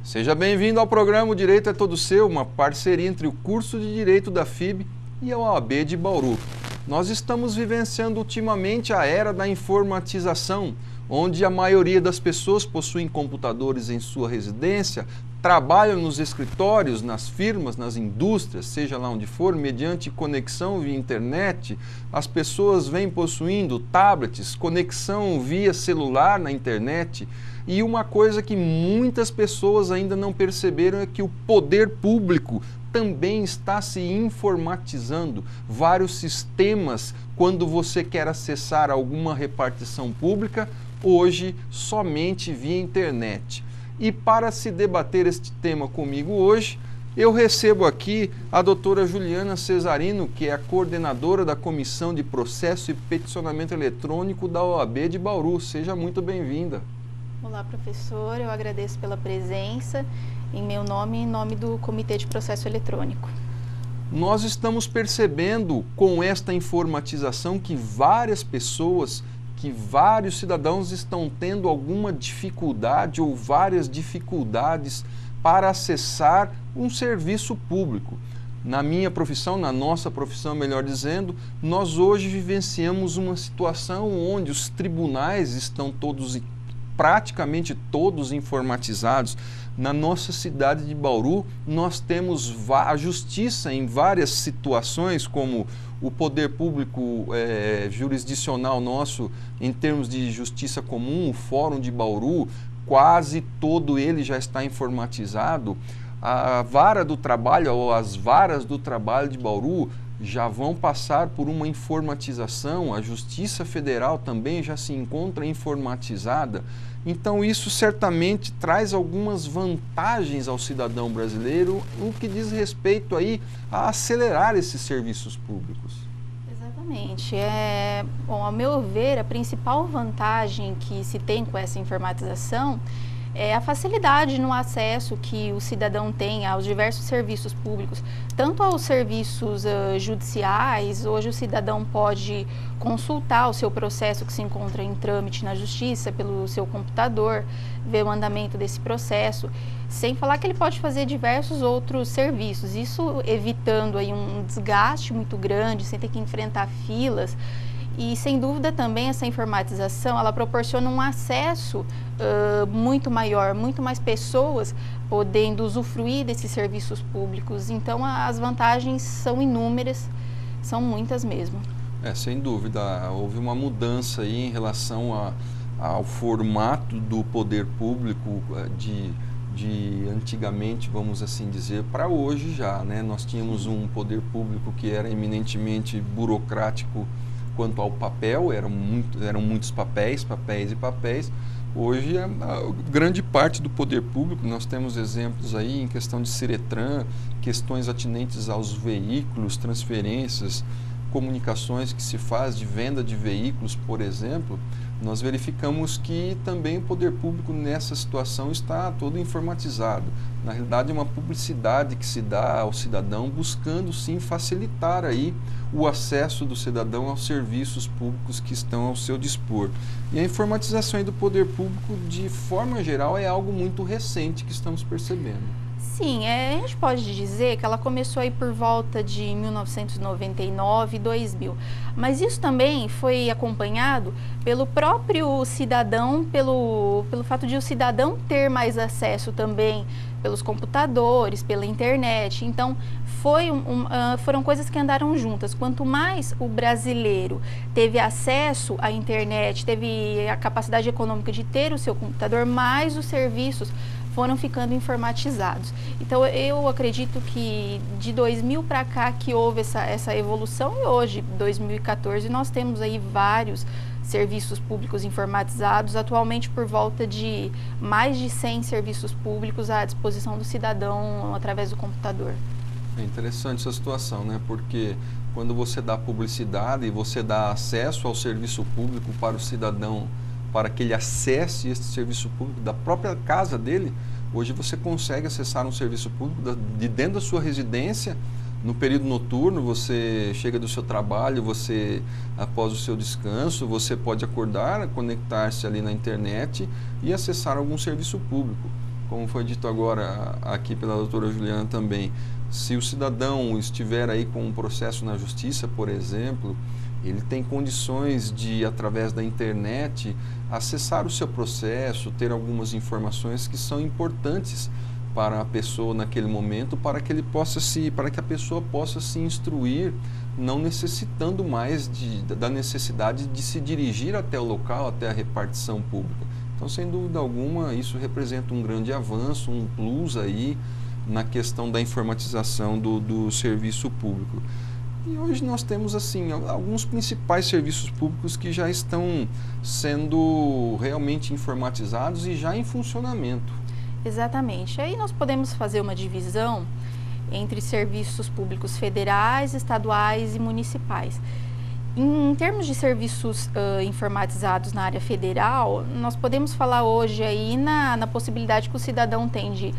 Seja bem-vindo ao programa O Direito é Todo Seu, uma parceria entre o curso de Direito da FIB e a OAB de Bauru. Nós estamos vivenciando ultimamente a era da informatização, onde a maioria das pessoas possuem computadores em sua residência, trabalham nos escritórios, nas firmas, nas indústrias, seja lá onde for, mediante conexão via internet. As pessoas vêm possuindo tablets, conexão via celular na internet. E uma coisa que muitas pessoas ainda não perceberam é que o poder público também está se informatizando. Vários sistemas, quando você quer acessar alguma repartição pública, hoje somente via internet. E para se debater este tema comigo hoje, eu recebo aqui a doutora Juliana Cesarino, que é a coordenadora da Comissão de Processo e Peticionamento Eletrônico da OAB de Bauru. Seja muito bem-vinda. Olá, professor. Eu agradeço pela presença em meu nome e em nome do Comitê de Processo Eletrônico. Nós estamos percebendo com esta informatização que várias pessoas, que vários cidadãos estão tendo alguma dificuldade ou várias dificuldades para acessar um serviço público. Na minha profissão, na nossa profissão, melhor dizendo, nós hoje vivenciamos uma situação onde os tribunais estão praticamente todos informatizados. Na nossa cidade de Bauru, nós temos a justiça em várias situações, como o poder público jurisdicional nosso, em termos de justiça comum, o Fórum de Bauru, quase todo ele já está informatizado. A vara do trabalho, ou as varas do trabalho de Bauru, já vão passar por uma informatização, a Justiça Federal também já se encontra informatizada. Então isso certamente traz algumas vantagens ao cidadão brasileiro, o que diz respeito aí a acelerar esses serviços públicos. Exatamente. Bom, ao meu ver, a principal vantagem que se tem com essa informatização é a facilidade no acesso que o cidadão tem aos diversos serviços públicos, tanto aos serviços judiciais. Hoje o cidadão pode consultar o seu processo que se encontra em trâmite na justiça pelo seu computador, ver o andamento desse processo, sem falar que ele pode fazer diversos outros serviços, isso evitando aí um desgaste muito grande, sem ter que enfrentar filas. E, sem dúvida, também essa informatização, ela proporciona um acesso muito maior, muito mais pessoas podendo usufruir desses serviços públicos. Então, as vantagens são inúmeras, são muitas mesmo. Sem dúvida, houve uma mudança aí em relação ao formato do poder público de antigamente, vamos assim dizer, para hoje já, né? Nós tínhamos um poder público que era eminentemente burocrático quanto ao papel, eram muitos papéis e papéis. Hoje, a grande parte do poder público, nós temos exemplos aí em questão de Ciretran, questões atinentes aos veículos, transferências, comunicações que se faz de venda de veículos, por exemplo. Nós verificamos que também o poder público nessa situação está todo informatizado. Na realidade, é uma publicidade que se dá ao cidadão buscando sim facilitar aí o acesso do cidadão aos serviços públicos que estão ao seu dispor. E a informatização do poder público, de forma geral, é algo muito recente que estamos percebendo. Sim, a gente pode dizer que ela começou aí por volta de 1999, 2000, mas isso também foi acompanhado pelo próprio cidadão, pelo fato de o cidadão ter mais acesso também pelos computadores, pela internet. Então, foram coisas que andaram juntas. Quanto mais o brasileiro teve acesso à internet, teve a capacidade econômica de ter o seu computador, mais os serviços foram ficando informatizados. Então, eu acredito que de 2000 para cá que houve essa evolução, e hoje, 2014, nós temos aí vários serviços públicos informatizados, atualmente por volta de mais de 100 serviços públicos à disposição do cidadão através do computador. É interessante essa situação, né? Porque quando você dá publicidade e você dá acesso ao serviço público para o cidadão, para que ele acesse esse serviço público da própria casa dele, hoje você consegue acessar um serviço público de dentro da sua residência. No período noturno, você chega do seu trabalho, após o seu descanso, você pode acordar, conectar-se ali na internet e acessar algum serviço público. como foi dito agora aqui pela doutora Juliana também, se o cidadão estiver aí com um processo na justiça, por exemplo, ele tem condições de, através da internet, acessar o seu processo, ter algumas informações que são importantes para a pessoa naquele momento, para que a pessoa possa se instruir, não necessitando mais da necessidade de se dirigir até o local, até a repartição pública. Então, sem dúvida alguma, isso representa um grande avanço, um plus aí na questão da informatização do serviço público. E hoje nós temos assim alguns principais serviços públicos que já estão sendo realmente informatizados e já em funcionamento. Exatamente. Aí nós podemos fazer uma divisão entre serviços públicos federais, estaduais e municipais. Em termos de serviços informatizados na área federal, nós podemos falar hoje aí na possibilidade que o cidadão tem de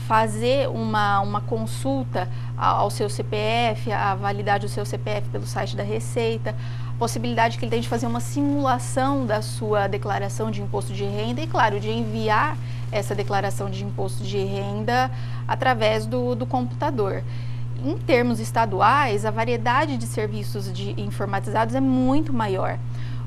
fazer uma consulta ao seu CPF, a validade do seu CPF pelo site da Receita, a possibilidade que ele tem de fazer uma simulação da sua declaração de imposto de renda e, claro, de enviar essa declaração de imposto de renda através do computador. Em termos estaduais, a variedade de serviços informatizados é muito maior.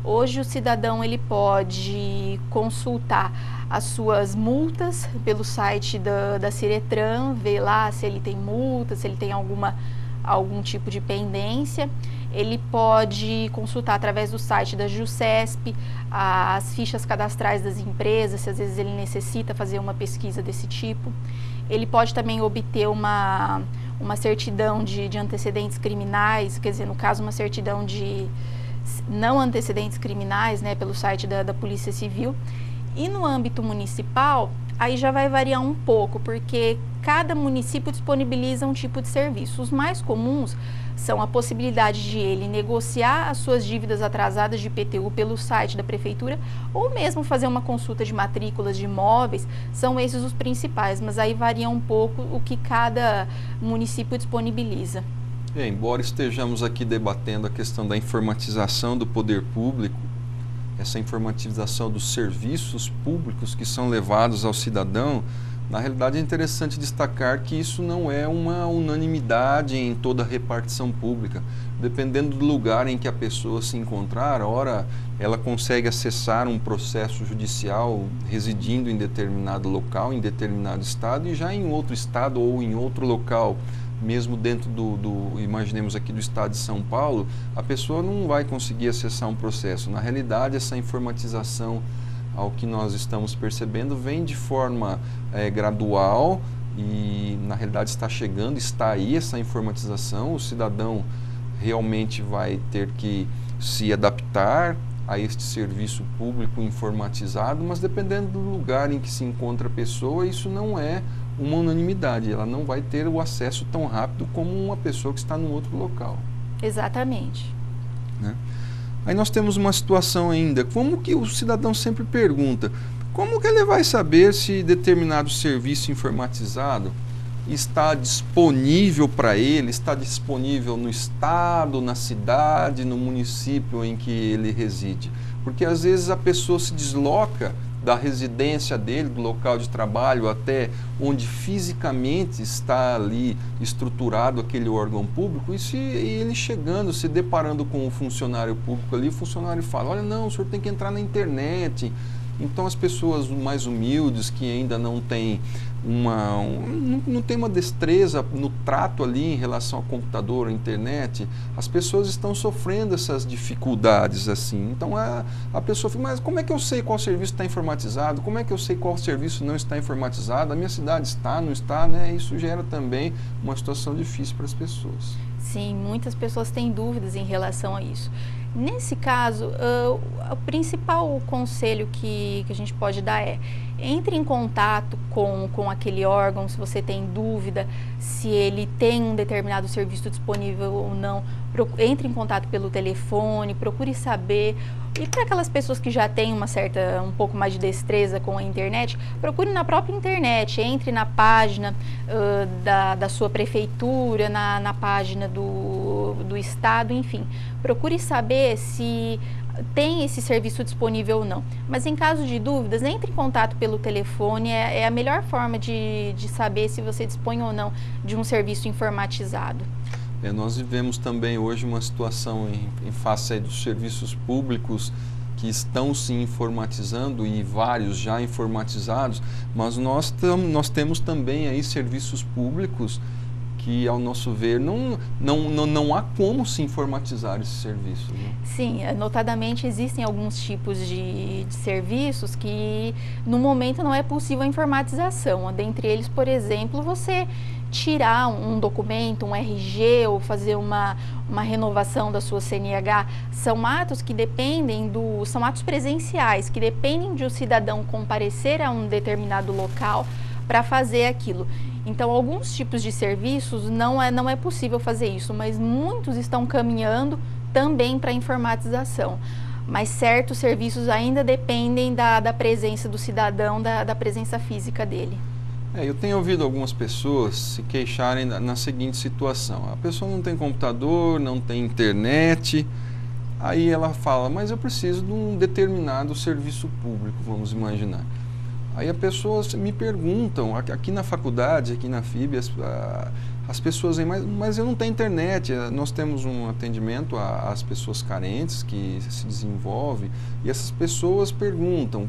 Hoje o cidadão ele pode consultar as suas multas pelo site da Ciretran, ver lá se ele tem multa, se ele tem algum tipo de pendência. Ele pode consultar através do site da Jusesp as fichas cadastrais das empresas, se às vezes ele necessita fazer uma pesquisa desse tipo. Ele pode também obter uma certidão de antecedentes criminais, quer dizer, no caso, uma certidão de não antecedentes criminais, né, pelo site da Polícia Civil. E no âmbito municipal, aí já vai variar um pouco, porque cada município disponibiliza um tipo de serviço. Os mais comuns são a possibilidade de ele negociar as suas dívidas atrasadas de IPTU pelo site da prefeitura, ou mesmo fazer uma consulta de matrículas de imóveis. São esses os principais, mas aí varia um pouco o que cada município disponibiliza. Embora estejamos aqui debatendo a questão da informatização do poder público, essa informatização dos serviços públicos que são levados ao cidadão, na realidade é interessante destacar que isso não é uma unanimidade em toda a repartição pública. Dependendo do lugar em que a pessoa se encontrar, ora ela consegue acessar um processo judicial residindo em determinado local, em determinado estado, e já em outro estado ou em outro local, mesmo dentro imaginemos aqui do estado de São Paulo, a pessoa não vai conseguir acessar um processo. Na realidade, essa informatização, ao que nós estamos percebendo, vem de forma gradual e, na realidade, está aí essa informatização. O cidadão realmente vai ter que se adaptar a este serviço público informatizado, mas dependendo do lugar em que se encontra a pessoa, isso não é uma unanimidade, ela não vai ter o acesso tão rápido como uma pessoa que está num outro local. Exatamente. Né? Aí nós temos uma situação ainda, como que o cidadão sempre pergunta, como que ele vai saber se determinado serviço informatizado está disponível para ele, está disponível no estado, na cidade, no município em que ele reside? Porque às vezes a pessoa se desloca da residência dele, do local de trabalho, até onde fisicamente está ali estruturado aquele órgão público, e ele chegando, se deparando com o funcionário público ali, o funcionário fala, olha, não, o senhor tem que entrar na internet. Então as pessoas mais humildes, que ainda não têm não tem uma destreza no trato ali em relação ao computador, à internet, as pessoas estão sofrendo essas dificuldades assim. Então a pessoa fica, mas como é que eu sei qual serviço está informatizado? Como é que eu sei qual serviço não está informatizado? A minha cidade está, não está, né? Isso gera também uma situação difícil para as pessoas. Sim, muitas pessoas têm dúvidas em relação a isso. Nesse caso, o principal conselho que a gente pode dar é: entre em contato com aquele órgão, se você tem dúvida, se ele tem um determinado serviço disponível ou não, entre em contato pelo telefone, procure saber. E para aquelas pessoas que já têm um pouco mais de destreza com a internet, procure na própria internet, entre na página da sua prefeitura, na página do estado, enfim. Procure saber se tem esse serviço disponível ou não. Mas em caso de dúvidas, entre em contato pelo telefone, é a melhor forma de saber se você dispõe ou não de um serviço informatizado. Nós vivemos também hoje uma situação em face aí dos serviços públicos que estão se informatizando e vários já informatizados, mas nós temos também aí serviços públicos que, ao nosso ver, não há como se informatizar esses serviços. Né? Sim, notadamente existem alguns tipos de serviços que no momento não é possível a informatização. Dentre eles, por exemplo, você tirar um documento, um RG ou fazer uma renovação da sua CNH, são atos que dependem são atos presenciais, que dependem de o cidadão comparecer a um determinado local para fazer aquilo. Então, alguns tipos de serviços não é possível fazer isso, mas muitos estão caminhando também para a informatização. Mas certos serviços ainda dependem da presença do cidadão, da presença física dele. Eu tenho ouvido algumas pessoas se queixarem na seguinte situação. A pessoa não tem computador, não tem internet, aí ela fala, mas eu preciso de um determinado serviço público, vamos imaginar. Aí as pessoas me perguntam, aqui na faculdade, aqui na FIB, as pessoas dizem, mas eu não tenho internet. Nós temos um atendimento às pessoas carentes que se desenvolve e essas pessoas perguntam,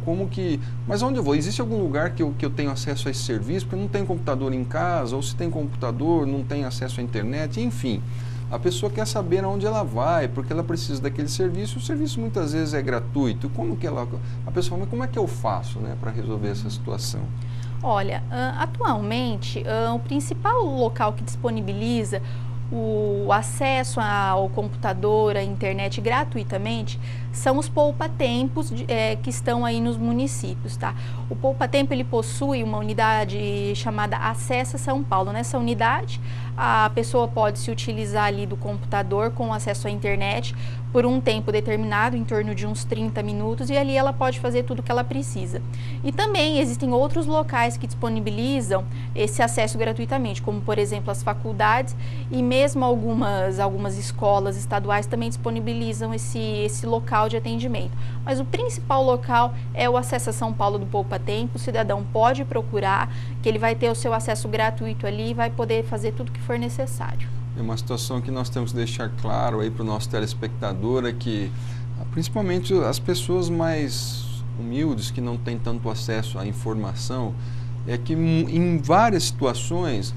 mas onde eu vou? Existe algum lugar que eu tenho acesso a esse serviço? Porque eu não tenho computador em casa, ou se tem computador, não tem acesso à internet, enfim. A pessoa quer saber aonde ela vai, porque ela precisa daquele serviço. O serviço muitas vezes é gratuito. A pessoa fala, mas como é que eu faço, né, para resolver essa situação? Olha, atualmente o principal local que disponibiliza o acesso ao computador, à internet gratuitamente, são os poupa-tempos que estão aí nos municípios, tá? O poupa-tempo, ele possui uma unidade chamada Acessa São Paulo. Nessa unidade, a pessoa pode se utilizar ali do computador com acesso à internet por um tempo determinado, em torno de uns 30 minutos, e ali ela pode fazer tudo o que ela precisa. E também existem outros locais que disponibilizam esse acesso gratuitamente, como por exemplo as faculdades e mesmo algumas escolas estaduais também disponibilizam esse local de atendimento. Mas o principal local é o Acessa São Paulo do Poupa Tempo. O cidadão pode procurar, que ele vai ter o seu acesso gratuito ali e vai poder fazer tudo o que for necessário. É uma situação que nós temos que deixar claro aí para o nosso telespectador, é que principalmente as pessoas mais humildes, que não têm tanto acesso à informação, é que em várias situações,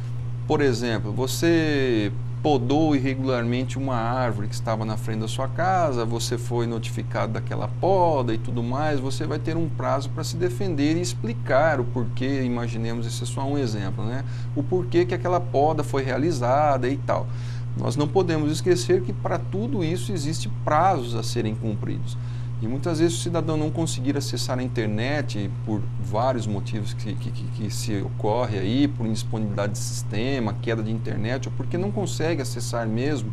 por exemplo, você podou irregularmente uma árvore que estava na frente da sua casa, você foi notificado daquela poda e tudo mais, você vai ter um prazo para se defender e explicar o porquê, imaginemos, esse é só um exemplo, né? O porquê que aquela poda foi realizada e tal. Nós não podemos esquecer que para tudo isso existe prazos a serem cumpridos. E muitas vezes o cidadão não conseguir acessar a internet por vários motivos que se ocorre aí, por indisponibilidade de sistema, queda de internet, ou porque não consegue acessar mesmo,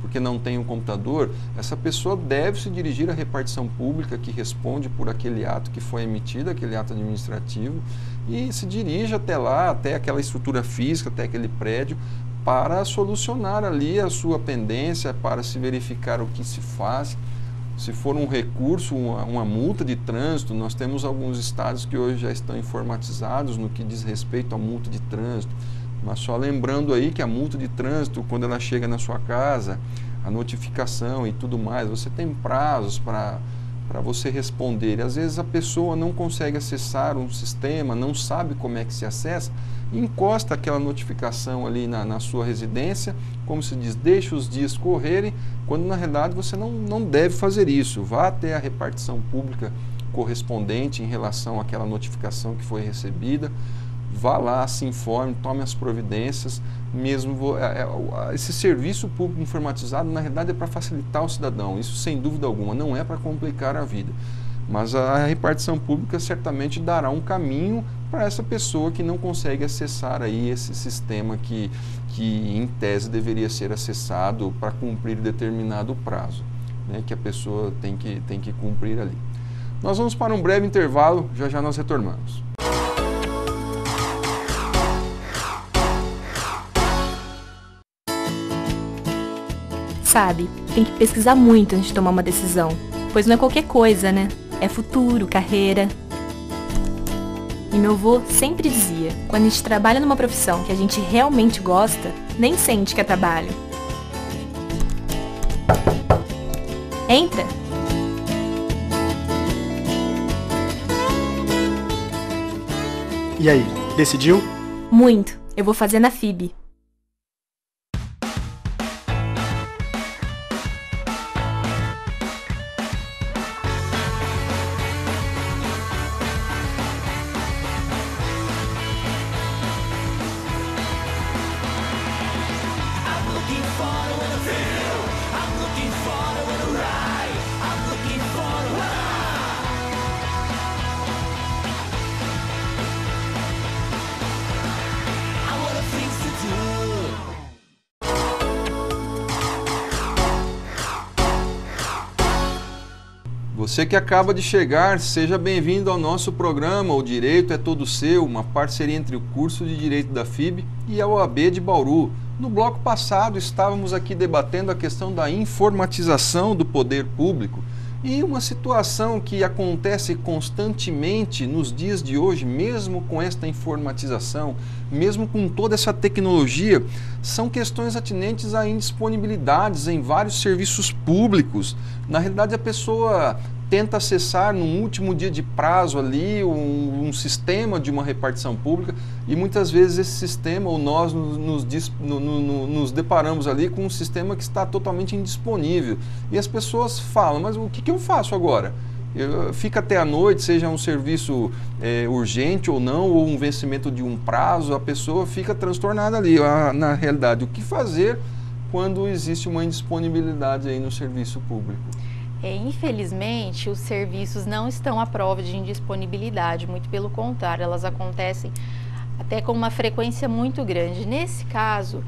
porque não tem um computador, essa pessoa deve se dirigir à repartição pública que responde por aquele ato que foi emitido, aquele ato administrativo, e se dirige até lá, até aquela estrutura física, até aquele prédio, para solucionar ali a sua pendência, para se verificar o que se faz. Se for um recurso, uma multa de trânsito, nós temos alguns estados que hoje já estão informatizados no que diz respeito à multa de trânsito. Mas só lembrando aí que a multa de trânsito, quando ela chega na sua casa, a notificação e tudo mais, você tem prazos para você responder. E às vezes a pessoa não consegue acessar um sistema, não sabe como é que se acessa, e encosta aquela notificação ali na sua residência, como se diz, deixa os dias correrem, quando na realidade você não deve fazer isso. Vá até a repartição pública correspondente em relação àquela notificação que foi recebida, vá lá, se informe, tome as providências. Esse serviço público informatizado, na realidade, é para facilitar o cidadão, isso sem dúvida alguma, não é para complicar a vida. Mas a repartição pública certamente dará um caminho para essa pessoa que não consegue acessar aí esse sistema que em tese deveria ser acessado para cumprir determinado prazo, né, que a pessoa tem que cumprir ali. Nós vamos para um breve intervalo, já já nós retornamos. Sabe, tem que pesquisar muito antes de tomar uma decisão. pois não é qualquer coisa, né? É futuro, carreira. E meu avô sempre dizia, quando a gente trabalha numa profissão que a gente realmente gosta, nem sente que é trabalho. Entra! E aí, decidiu? Muito. Eu vou fazer na FIB. Você que acaba de chegar, seja bem-vindo ao nosso programa O Direito é Todo Seu, uma parceria entre o curso de Direito da FIB e a OAB de Bauru. No bloco passado estávamos aqui debatendo a questão da informatização do poder público e uma situação que acontece constantemente nos dias de hoje, mesmo com esta informatização, mesmo com toda essa tecnologia, são questões atinentes a indisponibilidades em vários serviços públicos. Na realidade, a pessoa tenta acessar no último dia de prazo ali um sistema de uma repartição pública e muitas vezes esse sistema, ou nós nos deparamos ali com um sistema que está totalmente indisponível. E as pessoas falam, mas o que eu faço agora? Fica até a noite, seja um serviço urgente ou não, ou um vencimento de um prazo, a pessoa fica transtornada ali. Na realidade, o que fazer quando existe uma indisponibilidade aí no serviço público? Infelizmente, os serviços não estão à prova de indisponibilidade, muito pelo contrário, elas acontecem até com uma frequência muito grande. Nesse caso,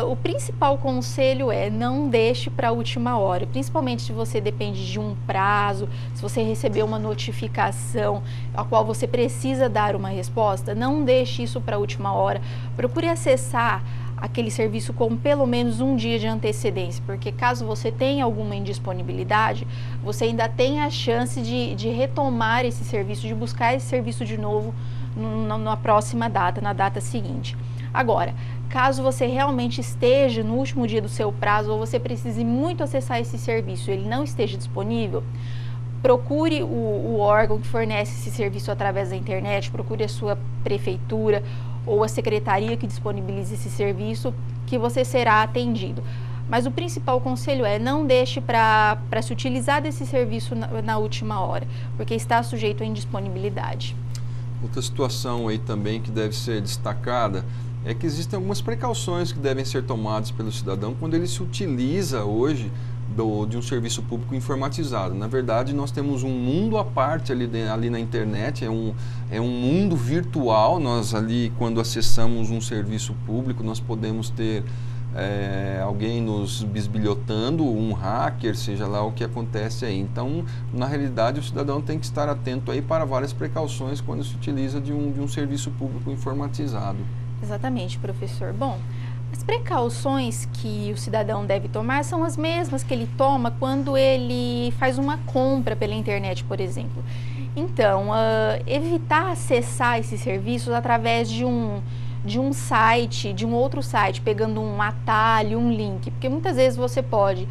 o principal conselho é não deixe para a última hora, principalmente se você depende de um prazo, se você recebeu uma notificação a qual você precisa dar uma resposta, não deixe isso para a última hora, procure acessar aquele serviço com pelo menos um dia de antecedência, porque caso você tenha alguma indisponibilidade, você ainda tem a chance de retomar esse serviço, de buscar esse serviço de novo na próxima data, na data seguinte. Agora, caso você realmente esteja no último dia do seu prazo ou você precise muito acessar esse serviço e ele não esteja disponível, procure o órgão que fornece esse serviço através da internet, procure a sua prefeitura ou a secretaria que disponibiliza esse serviço, que você será atendido. Mas o principal conselho é não deixe para se utilizar desse serviço na última hora, porque está sujeito à indisponibilidade. Outra situação aí também que deve ser destacada é que existem algumas precauções que devem ser tomadas pelo cidadão quando ele se utiliza hoje de um serviço público informatizado. Na verdade, nós temos um mundo à parte ali na internet, é um mundo virtual. Nós ali, quando acessamos um serviço público, nós podemos ter alguém nos bisbilhotando, um hacker, seja lá o que acontece aí. Então, na realidade, o cidadão tem que estar atento aí para várias precauções quando se utiliza de um serviço público informatizado. Exatamente, professor. Bom, as precauções que o cidadão deve tomar são as mesmas que ele toma quando ele faz uma compra pela internet, por exemplo. Então, evitar acessar esses serviços através de um site, de um outro site, pegando um atalho, um link, porque muitas vezes você pode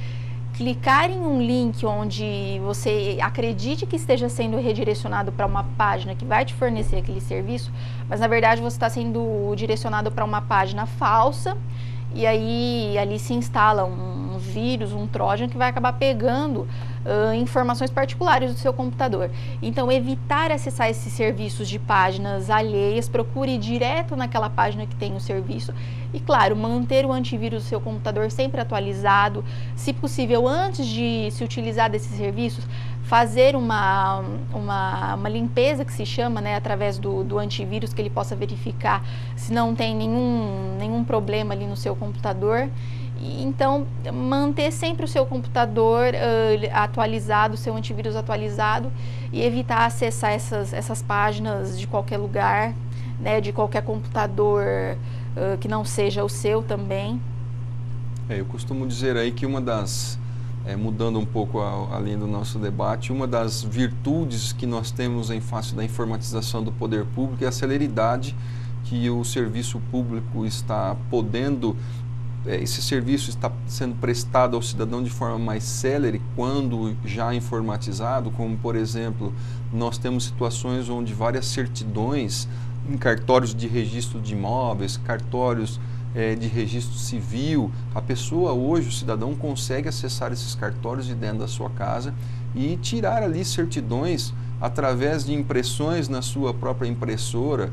clicar em um link onde você acredite que esteja sendo redirecionado para uma página que vai te fornecer aquele serviço, mas na verdade você está sendo direcionado para uma página falsa e aí ali se instala um vírus, um trojan que vai acabar pegando informações particulares do seu computador. Então, evitar acessar esses serviços de páginas alheias, procure ir direto naquela página que tem o serviço e, claro, manter o antivírus do seu computador sempre atualizado. Se possível, antes de se utilizar desses serviços, fazer uma limpeza que se chama, né, através do antivírus, que ele possa verificar se não tem nenhum problema ali no seu computador. Então, manter sempre o seu computador atualizado, o seu antivírus atualizado e evitar acessar essas páginas de qualquer lugar, né, de qualquer computador que não seja o seu também. Eu costumo dizer aí que uma das mudando um pouco a linha do nosso debate, uma das virtudes que nós temos em face da informatização do poder público é a celeridade que o serviço público está podendo, esse serviço está sendo prestado ao cidadão de forma mais célere quando já informatizado, como por exemplo, nós temos situações onde várias certidões em cartórios de registro de imóveis, cartórios de registro civil, a pessoa hoje, o cidadão, consegue acessar esses cartórios de dentro da sua casa e tirar ali certidões através de impressões na sua própria impressora,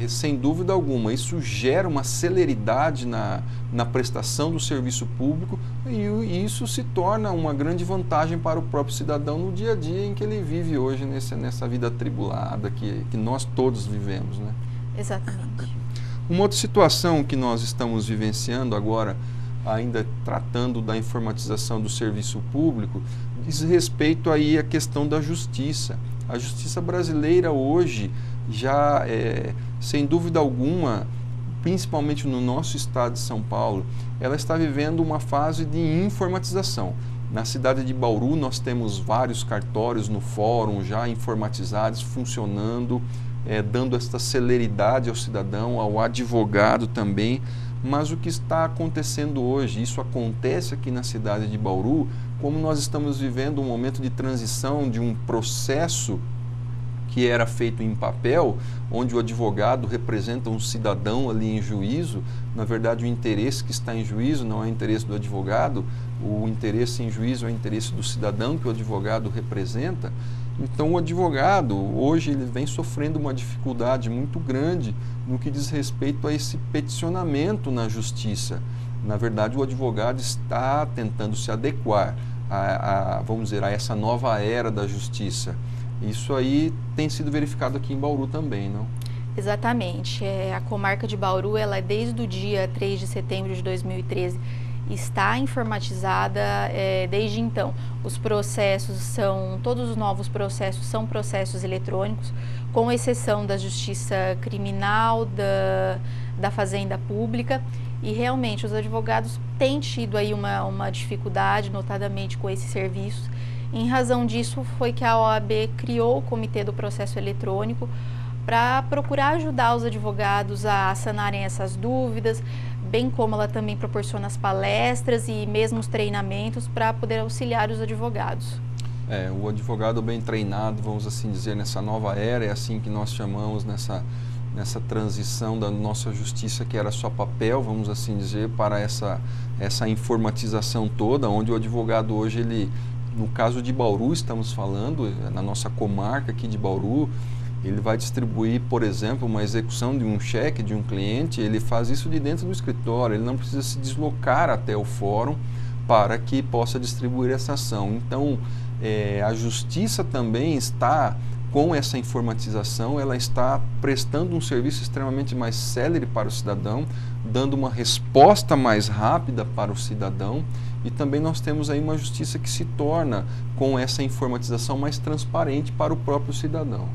sem dúvida alguma. Isso gera uma celeridade na prestação do serviço público e isso se torna uma grande vantagem para o próprio cidadão no dia a dia em que ele vive hoje, nessa vida atribulada que nós todos vivemos, né? Exatamente. Uma outra situação que nós estamos vivenciando agora, ainda tratando da informatização do serviço público, diz respeito aí à questão da justiça. A justiça brasileira hoje já, sem dúvida alguma, principalmente no nosso estado de São Paulo, ela está vivendo uma fase de informatização. Na cidade de Bauru nós temos vários cartórios no fórum já informatizados, funcionando, dando esta celeridade ao cidadão, ao advogado também. Mas o que está acontecendo hoje, isso acontece aqui na cidade de Bauru, como nós estamos vivendo um momento de transição de um processo que era feito em papel, onde o advogado representa um cidadão ali em juízo. Na verdade, o interesse que está em juízo não é o interesse do advogado, o interesse em juízo é o interesse do cidadão que o advogado representa. Então, o advogado, hoje, ele vem sofrendo uma dificuldade muito grande no que diz respeito a esse peticionamento na justiça. Na verdade, o advogado está tentando se adequar vamos dizer, a essa nova era da justiça. Isso aí tem sido verificado aqui em Bauru também, não? Exatamente. A comarca de Bauru, ela desde o dia 3 de setembro de 2013, está informatizada desde então. Os processos todos os novos processos são processos eletrônicos, com exceção da justiça criminal, da fazenda pública, e realmente os advogados têm tido aí uma dificuldade, notadamente com esses serviços. Em razão disso foi que a OAB criou o Comitê do Processo Eletrônico para procurar ajudar os advogados a sanarem essas dúvidas, bem como ela também proporciona as palestras e mesmo os treinamentos para poder auxiliar os advogados. O advogado bem treinado, vamos assim dizer, nessa nova era, é assim que nós chamamos nessa transição da nossa justiça, que era só papel, vamos assim dizer, para essa informatização toda, onde o advogado hoje, ele, no caso de Bauru estamos falando, na nossa comarca aqui de Bauru, ele vai distribuir, por exemplo, uma execução de um cheque de um cliente, ele faz isso de dentro do escritório, ele não precisa se deslocar até o fórum para que possa distribuir essa ação. Então, a justiça também está, com essa informatização, ela está prestando um serviço extremamente mais célere para o cidadão, dando uma resposta mais rápida para o cidadão, e também nós temos aí uma justiça que se torna, com essa informatização, mais transparente para o próprio cidadão.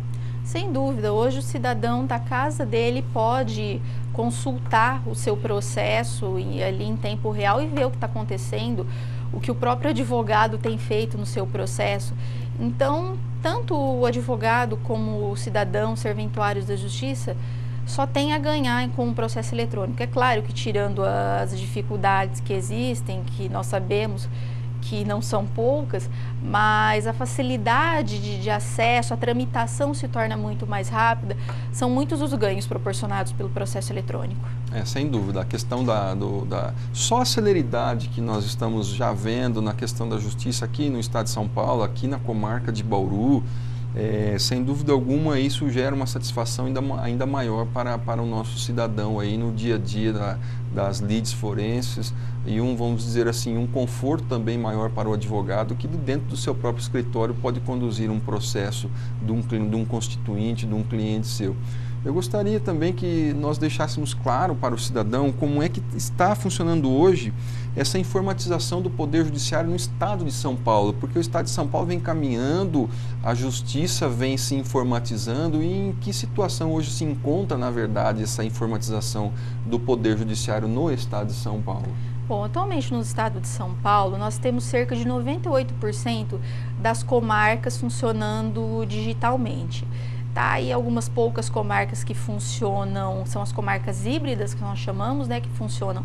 Sem dúvida, hoje o cidadão da casa dele pode consultar o seu processo ali em tempo real e ver o que está acontecendo, o que o próprio advogado tem feito no seu processo. Então, tanto o advogado como o cidadão, serventuários da justiça, só tem a ganhar com o processo eletrônico. É claro que, tirando as dificuldades que existem, que nós sabemos que não são poucas, mas a facilidade de acesso, a tramitação se torna muito mais rápida, são muitos os ganhos proporcionados pelo processo eletrônico. Sem dúvida, a questão só a celeridade que nós estamos já vendo na questão da justiça aqui no estado de São Paulo, aqui na comarca de Bauru, sem dúvida alguma isso gera uma satisfação ainda maior para o nosso cidadão aí no dia a dia das lides forenses e vamos dizer assim, um conforto também maior para o advogado que dentro do seu próprio escritório pode conduzir um processo de um constituinte, de um cliente seu. Eu gostaria também que nós deixássemos claro para o cidadão como é que está funcionando hoje essa informatização do Poder Judiciário no estado de São Paulo, porque o estado de São Paulo vem caminhando, a justiça vem se informatizando, e em que situação hoje se encontra, na verdade, essa informatização do Poder Judiciário no estado de São Paulo? Bom, atualmente no estado de São Paulo, nós temos cerca de 98% das comarcas funcionando digitalmente. Tá? E algumas poucas comarcas que funcionam, são as comarcas híbridas, que nós chamamos, né, que funcionam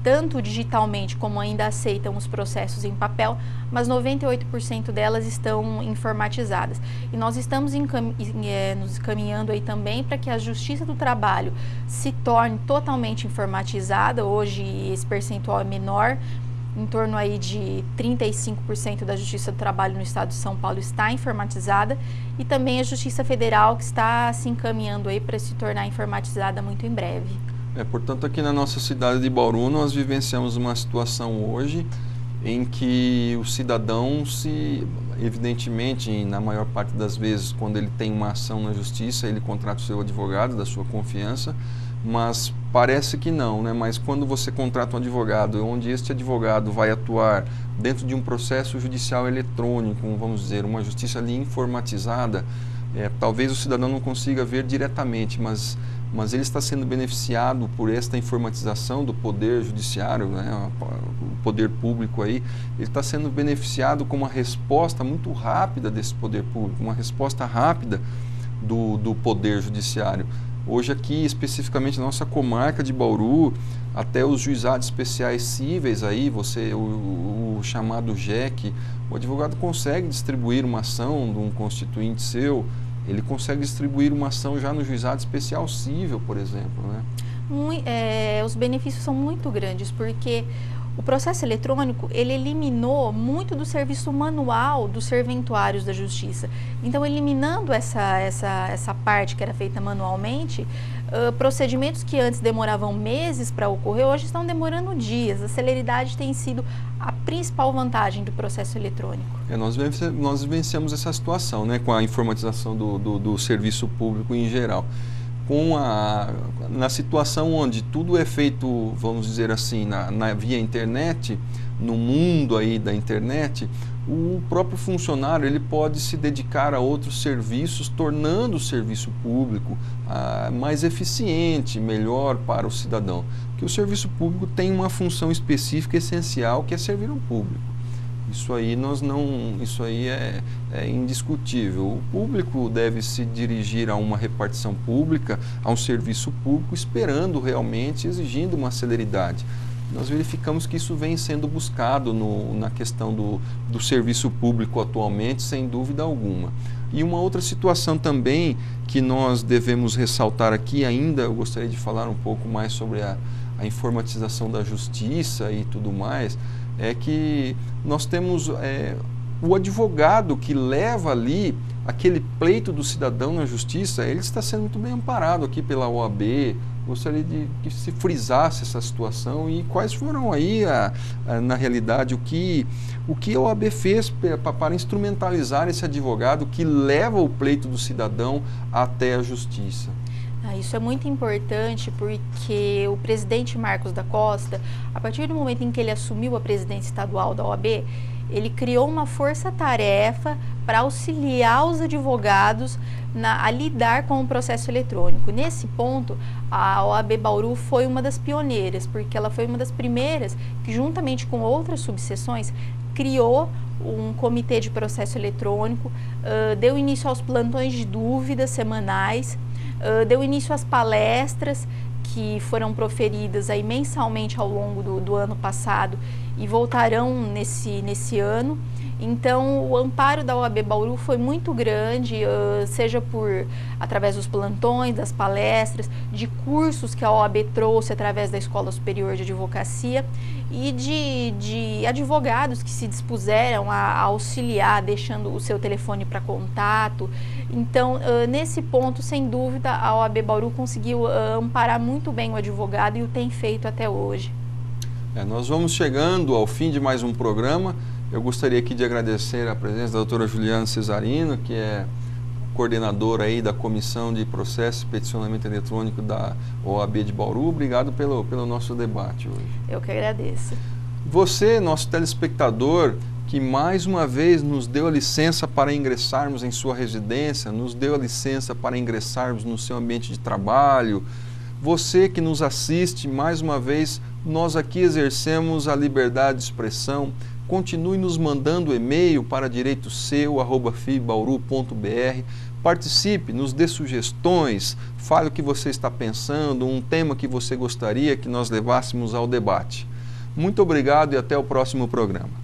tanto digitalmente como ainda aceitam os processos em papel, mas 98% delas estão informatizadas. E nós estamos nos encaminhando aí também para que a Justiça do Trabalho se torne totalmente informatizada. Hoje esse percentual é menor, em torno aí de 35% da Justiça do Trabalho no estado de São Paulo está informatizada, e também a Justiça Federal, que está se encaminhando aí para se tornar informatizada muito em breve. Portanto, aqui na nossa cidade de Bauru, nós vivenciamos uma situação hoje em que o cidadão evidentemente, na maior parte das vezes, quando ele tem uma ação na justiça, ele contrata o seu advogado da sua confiança, mas parece que não, né? Mas quando você contrata um advogado, onde este advogado vai atuar dentro de um processo judicial eletrônico, vamos dizer, uma justiça ali informatizada, talvez o cidadão não consiga ver diretamente, mas ele está sendo beneficiado por esta informatização do poder judiciário, né, o poder público aí, ele está sendo beneficiado com uma resposta muito rápida desse poder público, uma resposta rápida do poder judiciário. Hoje aqui, especificamente na nossa comarca de Bauru, até os juizados especiais cíveis aí, o chamado JEC, o advogado consegue distribuir uma ação de um constituinte seu, ele consegue distribuir uma ação já no juizado especial cível, por exemplo, né? Os benefícios são muito grandes, porque o processo eletrônico, ele eliminou muito do serviço manual dos serventuários da Justiça. Então, eliminando essa parte que era feita manualmente, procedimentos que antes demoravam meses para ocorrer, hoje estão demorando dias. A celeridade tem sido a principal vantagem do processo eletrônico. Nós vivenciamos essa situação, né, com a informatização do serviço público em geral. Na situação onde tudo é feito, vamos dizer assim, via internet, no mundo aí da internet, o próprio funcionário ele pode se dedicar a outros serviços, tornando o serviço público mais eficiente, melhor para o cidadão. Porque o serviço público tem uma função específica, essencial, que é servir ao público. Isso aí é indiscutível. O público deve se dirigir a uma repartição pública, a um serviço público, esperando realmente, exigindo uma celeridade. Nós verificamos que isso vem sendo buscado na questão do serviço público atualmente, sem dúvida alguma. E uma outra situação também que nós devemos ressaltar aqui ainda, eu gostaria de falar um pouco mais sobre a informatização da justiça e tudo mais, é que nós temos o advogado que leva ali aquele pleito do cidadão na justiça, ele está sendo muito bem amparado aqui pela OAB. Gostaria de que se frisasse essa situação e quais foram aí, na realidade, o que a OAB fez para instrumentalizar esse advogado que leva o pleito do cidadão até a justiça. Isso é muito importante porque o presidente Marcos da Costa, a partir do momento em que ele assumiu a presidência estadual da OAB, ele criou uma força-tarefa para auxiliar os advogados a lidar com o processo eletrônico. Nesse ponto, a OAB Bauru foi uma das pioneiras, porque ela foi uma das primeiras que, juntamente com outras subseções, criou um comitê de processo eletrônico, deu início aos plantões de dúvidas semanais, deu início às palestras que foram proferidas aí mensalmente ao longo do ano passado e voltarão nesse ano. Então, o amparo da OAB Bauru foi muito grande, seja através dos plantões, das palestras, de cursos que a OAB trouxe através da Escola Superior de Advocacia e de advogados que se dispuseram a auxiliar, deixando o seu telefone para contato. Então, nesse ponto, sem dúvida, a OAB Bauru conseguiu amparar muito bem o advogado e o tem feito até hoje. Nós vamos chegando ao fim de mais um programa. Eu gostaria aqui de agradecer a presença da doutora Juliana Cesarino, que é coordenadora aí da Comissão de Processo e Peticionamento Eletrônico da OAB de Bauru. Obrigado pelo nosso debate hoje. Eu que agradeço. Você, nosso telespectador, que mais uma vez nos deu a licença para ingressarmos em sua residência, nos deu a licença para ingressarmos no seu ambiente de trabalho. Você que nos assiste, mais uma vez, Nós aqui exercemos a liberdade de expressão. Continue nos mandando e-mail para direitoseu@fibbauru.br. Participe, nos dê sugestões, fale o que você está pensando, um tema que você gostaria que nós levássemos ao debate. Muito obrigado e até o próximo programa.